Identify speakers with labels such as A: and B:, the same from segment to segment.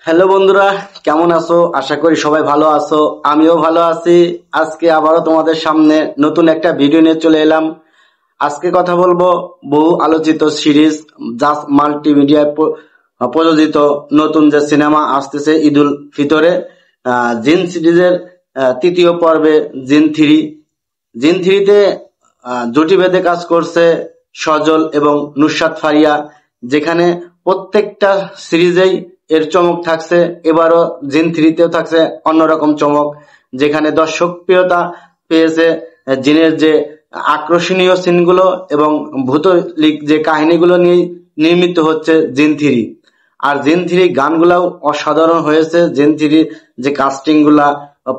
A: Hello বন্ধুরা, কেমন আছো? আশা করি সবাই ভালো আছো। আমিও ভালো আছি। আজকে আবারও তোমাদের সামনে নতুন একটা ভিডিও নিয়ে চলে এলাম। আজকে কথা বলবো বহু আলোচিত সিরিজ জাস্ট মাল্টিমিডিয়ায় প্রযোজিত নতুন যে সিনেমা আসতেছে ঈদুল ফিতরে, জিন সিরিজের তৃতীয় পর্বে জিন থ্রি। জিন থ্রিতে জুটি বেঁধে কাজ করছে সজল এবং নুসরাত ফারিয়া, যেখানে প্রত্যেকটা সিরিজেই এর চমক থাকছে। এবারও জিন থ্রিতেও থাকছে অন্যরকম চমক, যেখানে দর্শক প্রিয়তা পেয়েছে জিনের যে আকর্ষণীয় সিনগুলো এবং ভূতলিক যে কাহিনীগুলো নিয়ে নির্মিত হচ্ছে জিন থ্রি। আর জিন থ্রি গানগুলাও অসাধারণ হয়েছে। জিন থ্রি যে কাস্টিং গুলা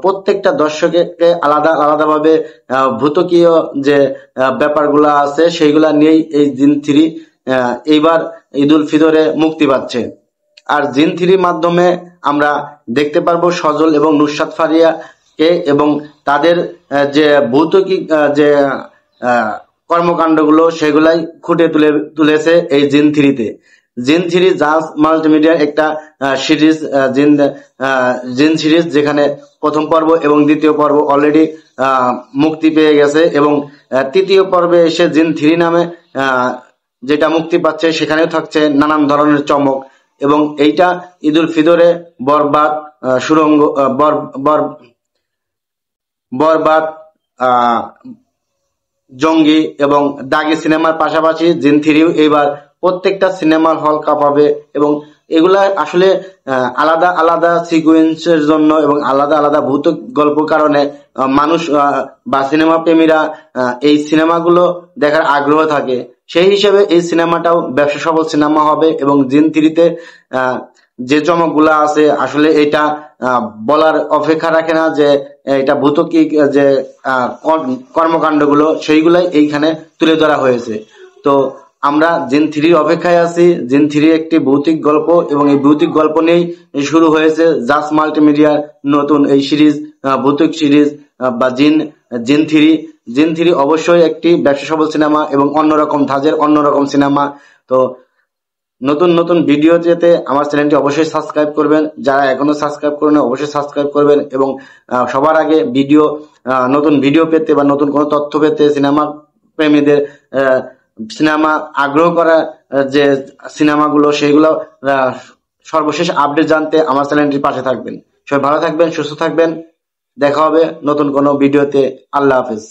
A: প্রত্যেকটা দর্শককে আলাদা আলাদাভাবে ভূতকীয় যে ব্যাপারগুলা আছে সেইগুলা নিয়েই এই জিন থ্রি এইবার ঈদুল ফিতরে মুক্তি পাচ্ছে। আর জিন থ্রির মাধ্যমে আমরা দেখতে পারবো সজল এবং নুসরাত ফারিয়াকে এবং তাদের যে ভৌতিক যে আহ, কর্মকাণ্ডগুলো সেগুলাই ফুটে তুলেছে এই জিন থ্রিতে। জিন থ্রি জাজ মাল্টিমিডিয়ার একটা সিরিজ, জিন সিরিজ, যেখানে প্রথম পর্ব এবং দ্বিতীয় পর্ব অলরেডি মুক্তি পেয়ে গেছে এবং তৃতীয় পর্বে এসে জিন থ্রি নামে যেটা মুক্তি পাচ্ছে সেখানেও থাকছে নানান ধরনের চমক। এবং এইটা ঈদুল ফিতরে বরবাদ, সুরঙ্গ, বরবাদ, আহ জঙ্গি এবং দাগি সিনেমার পাশাপাশি জিন থ্রিও এবার প্রত্যেকটা সিনেমার হল কাঁপাবে। এবং এগুলা আসলে আলাদা আলাদা সিকুয়েন্সের জন্য এবং আলাদা আলাদা ভৌত গল্প কারণে মানুষ বা সিনেমা প্রেমীরা এই সিনেমাগুলো দেখার আগ্রহ থাকে। সেই হিসেবে এই সিনেমাটাও ব্যবসা সফল সিনেমা হবে এবং জিন থ্রিতে যে চমকগুলা আছে আসলে এটা বলার অপেক্ষা রাখে না, যে এটা ভূতকিক যে কর্মকাণ্ডগুলো সেইগুলাই এইখানে তুলে ধরা হয়েছে। তো আমরা জিন থ্রির অপেক্ষায় আছি। জিন থ্রি একটি ভৌতিক গল্প এবং এই ভৌতিক গল্প নিয়েই শুরু হয়েছে জাস মাল্টিমিডিয়ার নতুন এই সিরিজ, ভৌতিক সিরিজ বা জিন থ্রি। জিন থ্রি অবশ্যই একটি ব্যবসা সফল সিনেমা এবং অন্যরকম ধাঁচের অন্যরকম সিনেমা। তো নতুন নতুন ভিডিও যেতে আমার চ্যানেলটি অবশ্যই সাবস্ক্রাইব করবেন। যারা এখনো সাবস্ক্রাইব করেন অবশ্যই সাবস্ক্রাইব করবেন এবং সবার আগে নতুন ভিডিও পেতে বা নতুন কোনো তথ্য পেতে সিনেমা প্রেমীদের সিনেমা আগ্রহ করা যে সিনেমাগুলো সেইগুলো সর্বশেষ আপডেট জানতে আমার চ্যানেলটির পাশে থাকবেন। সবাই ভালো থাকবেন, সুস্থ থাকবেন। দেখা হবে নতুন কোনো ভিডিওতে। আল্লাহ হাফেজ।